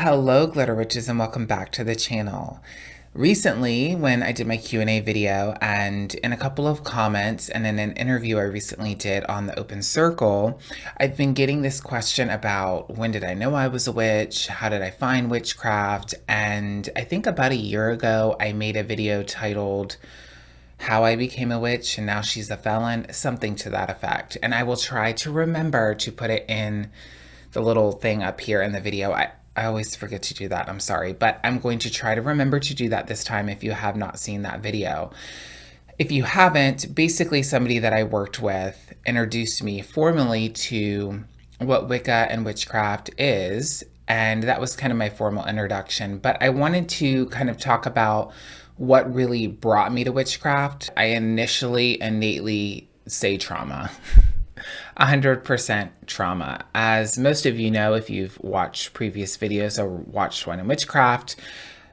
Hello, Glitter Witches, and welcome back to the channel. Recently, when I did my Q&A video, and in a couple of comments and in an interview I recently did on the Open Circle, I've been getting this question about when did I know I was a witch, how did I find witchcraft, and I think about a year ago I made a video titled How I Became a Witch and Now She's a Felon, something to that effect. And I will try to remember to put it in the little thing up here in the video. I always forget to do that, I'm sorry, but I'm going to try to remember to do that this time if you have not seen that video. If you haven't, basically somebody that I worked with introduced me formally to what Wicca and witchcraft is, and that was kind of my formal introduction. But I wanted to kind of talk about what really brought me to witchcraft. I initially innately say trauma. 100% trauma. As most of you know, if you've watched previous videos or watched one in witchcraft,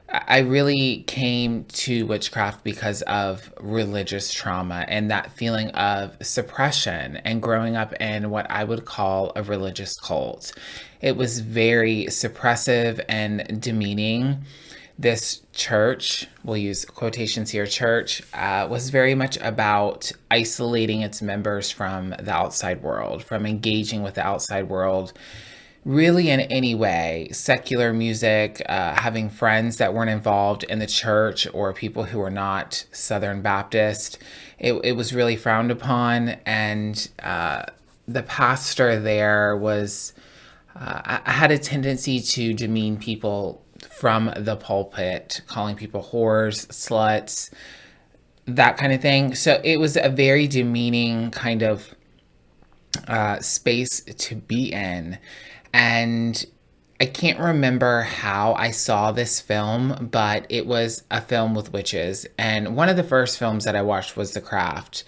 I really came to witchcraft because of religious trauma and that feeling of suppression and growing up in what I would call a religious cult. It was very suppressive and demeaning. This church, we'll use quotations here, church, was very much about isolating its members from the outside world, from engaging with the outside world, really in any way. Secular music, having friends that weren't involved in the church or people who were not Southern Baptist, it was really frowned upon. And the pastor there had a tendency to demean people from the pulpit, calling people whores, sluts, that kind of thing. So it was a very demeaning kind of space to be in. And I can't remember how I saw this film, but it was a film with witches. And one of the first films that I watched was The Craft.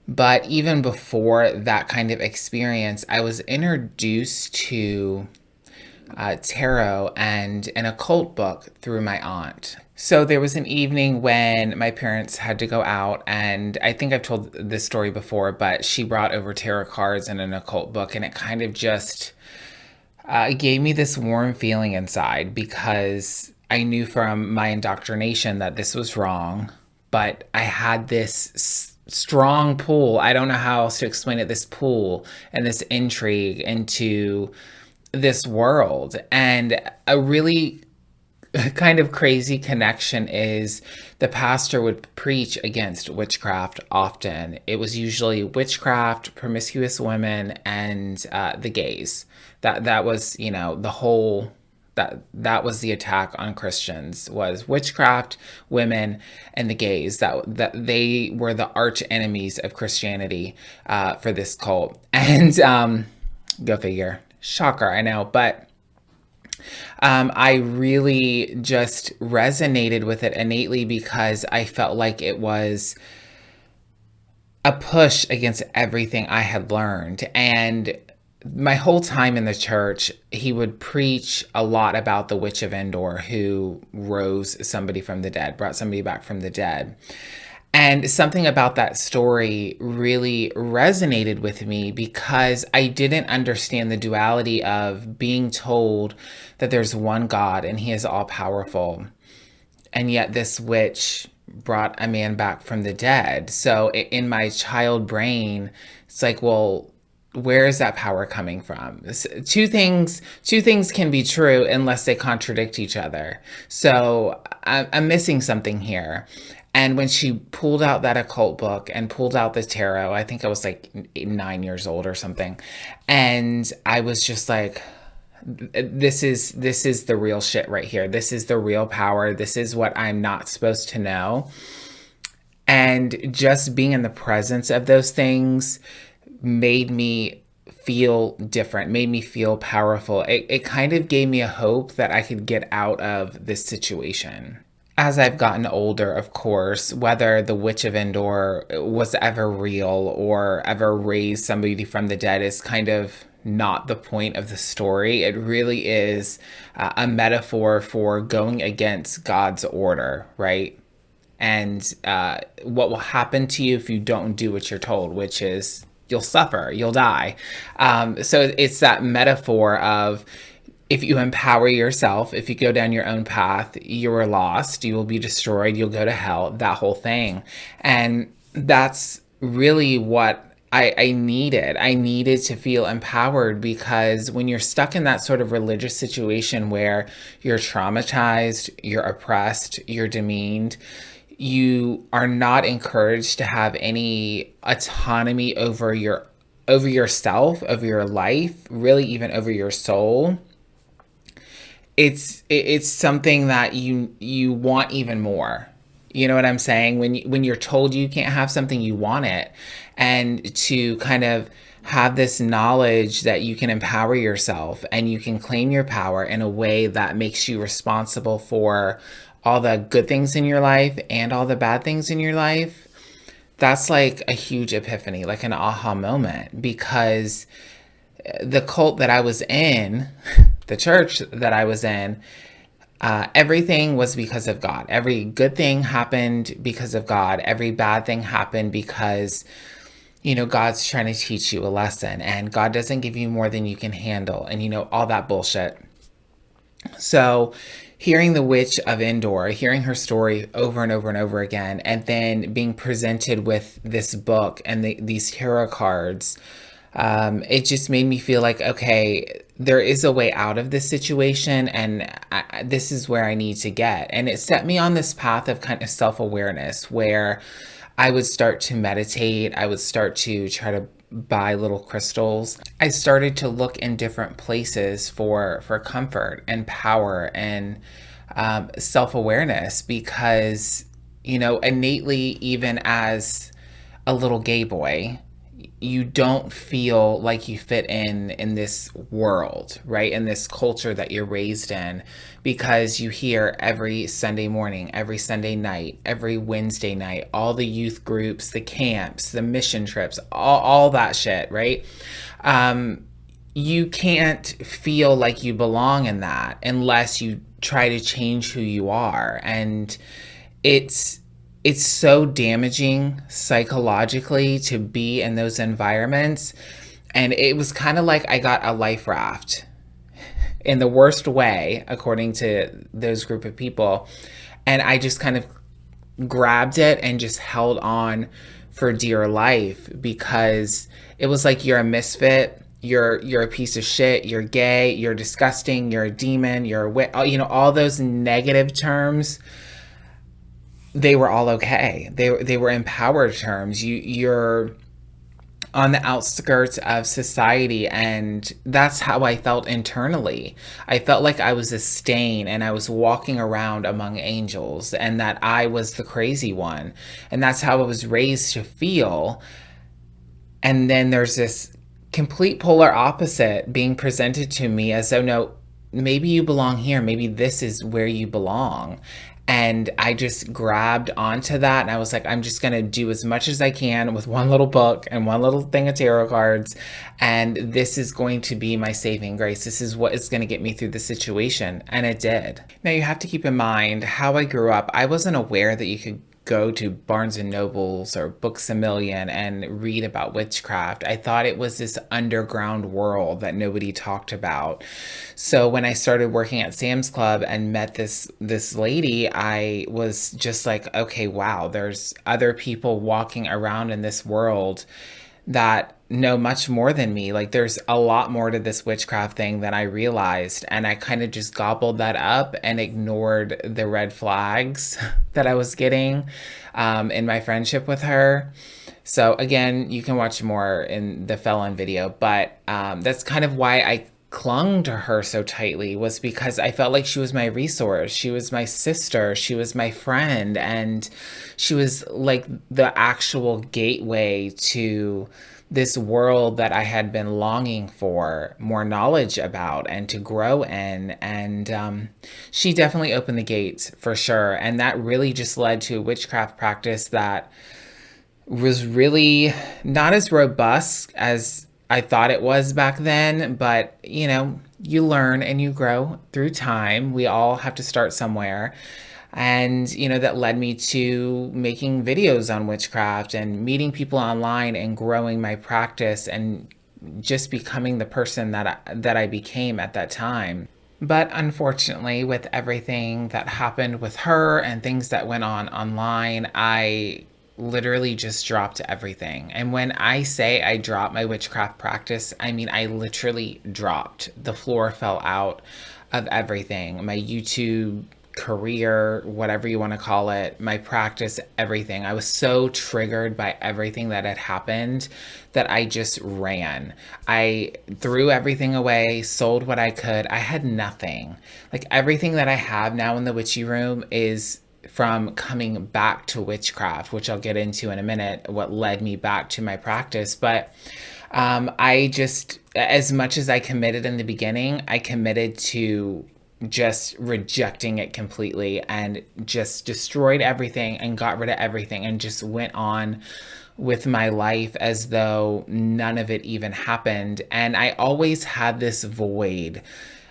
But even before that kind of experience, I was introduced to tarot and an occult book through my aunt. So there was an evening when my parents had to go out, and I think I've told this story before, but she brought over tarot cards and an occult book, and it kind of just gave me this warm feeling inside because I knew from my indoctrination that this was wrong, but I had this strong pull, I don't know how else to explain it, this pull and this intrigue into this world. And a really kind of crazy connection is the pastor would preach against witchcraft often. It was usually witchcraft, promiscuous women, and the gays. That was, you know, the whole, that was the attack on Christians, was witchcraft, women, and the gays. That they were the arch enemies of Christianity for this cult. And go figure. Shocker, I know, but I really just resonated with it innately because I felt like it was a push against everything I had learned. And my whole time in the church, he would preach a lot about the Witch of Endor, who rose somebody from the dead, brought somebody back from the dead. And something about that story really resonated with me because I didn't understand the duality of being told that there's one God and he is all powerful. And yet this witch brought a man back from the dead. So in my child brain, it's like, well, where is that power coming from? Two things can be true unless they contradict each other. So I'm missing something here. And when she pulled out that occult book and pulled out the tarot, I think I was like 9 years old or something. And I was just like, this is the real shit right here. This is the real power. This is what I'm not supposed to know. And just being in the presence of those things made me feel different, made me feel powerful. It kind of gave me a hope that I could get out of this situation. As I've gotten older, of course, whether the Witch of Endor was ever real or ever raised somebody from the dead is kind of not the point of the story. It really is a metaphor for going against God's order, right? And what will happen to you if you don't do what you're told, which is you'll suffer, you'll die. So it's that metaphor of if you empower yourself, if you go down your own path, you are lost, you will be destroyed, you'll go to hell, that whole thing. And that's really what I needed. I needed to feel empowered, because when you're stuck in that sort of religious situation where you're traumatized, you're oppressed, you're demeaned, you are not encouraged to have any autonomy over yourself, over your life, really even over your soul. It's something that you want even more. You know what I'm saying? When you're told you can't have something, you want it. And to kind of have this knowledge that you can empower yourself and you can claim your power in a way that makes you responsible for all the good things in your life and all the bad things in your life, that's like a huge epiphany, like an aha moment. Because the cult that I was in, the church that I was in, everything was because of God. Every good thing happened because of God. Every bad thing happened because, God's trying to teach you a lesson, and God doesn't give you more than you can handle, and, all that bullshit. So hearing the Witch of Endor, hearing her story over and over and over again, and then being presented with this book and these tarot cards, it just made me feel like, okay, there is a way out of this situation, and this is where I need to get. And it set me on this path of kind of self-awareness, where I would start to meditate. I would start to try to buy little crystals. I started to look in different places for comfort and power and self-awareness, because, innately, even as a little gay boy, you don't feel like you fit in this world, right? In this culture that you're raised in, because you hear every Sunday morning, every Sunday night, every Wednesday night, all the youth groups, the camps, the mission trips, all that shit, right? You can't feel like you belong in that unless you try to change who you are. And it's so damaging psychologically to be in those environments. And it was kind of like I got a life raft in the worst way, according to those group of people. And I just kind of grabbed it and just held on for dear life, because it was like, you're a misfit. You're a piece of shit. You're gay. You're disgusting. You're a demon. You're a witch. All those negative terms, they were all okay. They were empowered terms. You're on the outskirts of society, and that's how I felt internally. I felt like I was a stain, and I was walking around among angels, and that I was the crazy one. And that's how I was raised to feel. And then there's this complete polar opposite being presented to me as though, no, maybe you belong here. Maybe this is where you belong. And I just grabbed onto that, and I was like, I'm just going to do as much as I can with one little book and one little thing of tarot cards. And this is going to be my saving grace. This is what is going to get me through the situation. And it did. Now, you have to keep in mind how I grew up. I wasn't aware that you could go to Barnes and Nobles or Books a Million and read about witchcraft. I thought it was this underground world that nobody talked about. So when I started working at Sam's Club and met this lady, I was just like, okay, wow, there's other people walking around in this world that know much more than me. Like, there's a lot more to this witchcraft thing than I realized. And I kind of just gobbled that up and ignored the red flags that I was getting in my friendship with her. So again, you can watch more in the Felon video, but that's kind of why I clung to her so tightly, was because I felt like she was my resource. She was my sister. She was my friend. And she was like the actual gateway to this world that I had been longing for more knowledge about and to grow in. And she definitely opened the gates for sure. And that really just led to a witchcraft practice that was really not as robust as I thought it was back then, but you learn and you grow through time. We all have to start somewhere. And, that led me to making videos on witchcraft and meeting people online and growing my practice and just becoming the person that I became at that time. But unfortunately, with everything that happened with her and things that went on online, I literally just dropped everything. And when I say I dropped my witchcraft practice, I mean I literally dropped. The floor fell out of everything. My YouTube career, whatever you want to call it, my practice, everything. I was so triggered by everything that had happened that I just ran. I threw everything away, sold what I could. I had nothing. Like everything that I have now in the witchy room is from coming back to witchcraft, which I'll get into in a minute, what led me back to my practice. But I just, as much as I committed in the beginning, I committed to just rejecting it completely and just destroyed everything and got rid of everything and just went on with my life as though none of it even happened. And I always had this void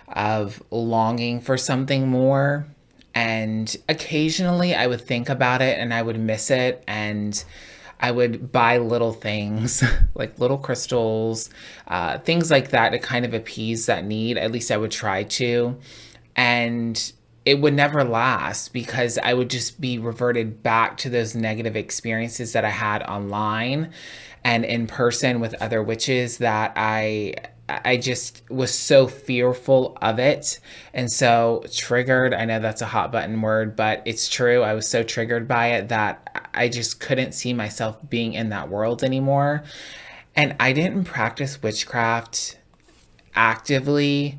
of longing for something more. And occasionally I would think about it and I would miss it. And I would buy little things like little crystals, things like that to kind of appease that need. At least I would try to. And it would never last because I would just be reverted back to those negative experiences that I had online and in person with other witches that I just was so fearful of it and so triggered. I know that's a hot button word, but it's true. I was so triggered by it that I just couldn't see myself being in that world anymore. And I didn't practice witchcraft actively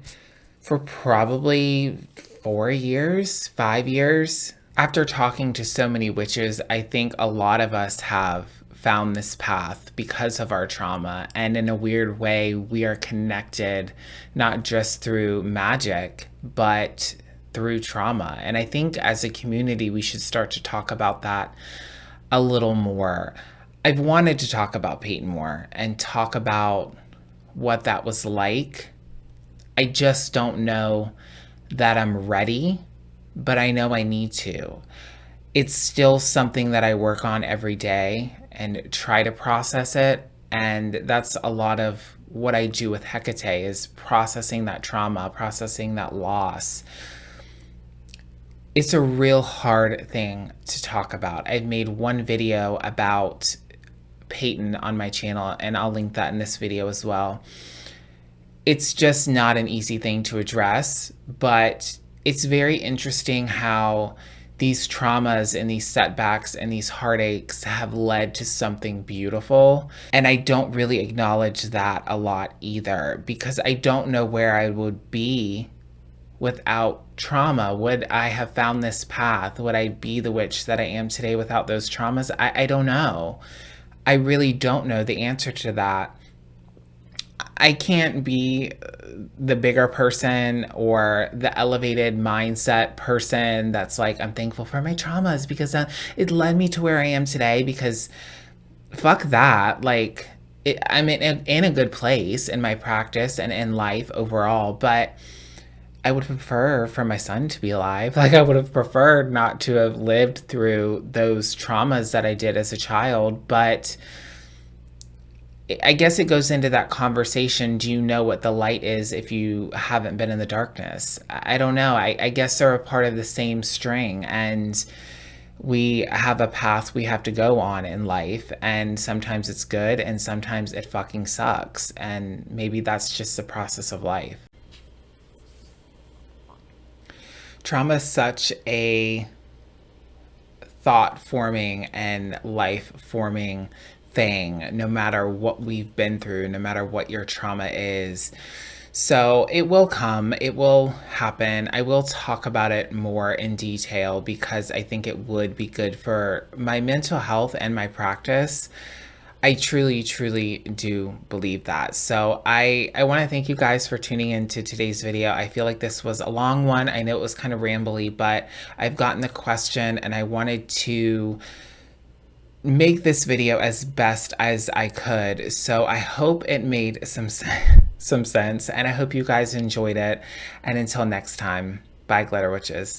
for probably 4 years, 5 years. After talking to so many witches, I think a lot of us have found this path because of our trauma. And in a weird way, we are connected not just through magic, but through trauma. And I think as a community, we should start to talk about that a little more. I've wanted to talk about Peyton more and talk about what that was like. I just don't know that I'm ready, but I know I need to. It's still something that I work on every day and try to process it. And that's a lot of what I do with Hecate is processing that trauma, processing that loss. It's a real hard thing to talk about. I've made one video about Peyton on my channel, and I'll link that in this video as well. It's just not an easy thing to address, but it's very interesting how these traumas and these setbacks and these heartaches have led to something beautiful. And I don't really acknowledge that a lot either because I don't know where I would be without trauma. Would I have found this path? Would I be the witch that I am today without those traumas? I don't know. I really don't know the answer to that. I can't be the bigger person or the elevated mindset person that's like, I'm thankful for my traumas because it led me to where I am today because fuck that. Like, I'm in a good place in my practice and in life overall, but I would prefer for my son to be alive. Like, I would have preferred not to have lived through those traumas that I did as a child, but I guess it goes into that conversation. Do you know what the light is if you haven't been in the darkness? I don't know. I guess they're a part of the same string, and we have a path we have to go on in life, and sometimes it's good and sometimes it fucking sucks, and maybe that's just the process of life. Trauma is such a thought forming and life forming thing, no matter what we've been through, no matter what your trauma is. So it will come, it will happen. I will talk about it more in detail because I think it would be good for my mental health and my practice. I truly, truly do believe that. So I want to thank you guys for tuning into today's video. I feel like this was a long one. I know it was kind of rambly, but I've gotten the question and I wanted to make this video as best as I could. So I hope it made some sense, and I hope you guys enjoyed it. And until next time, bye, Glitter Witches.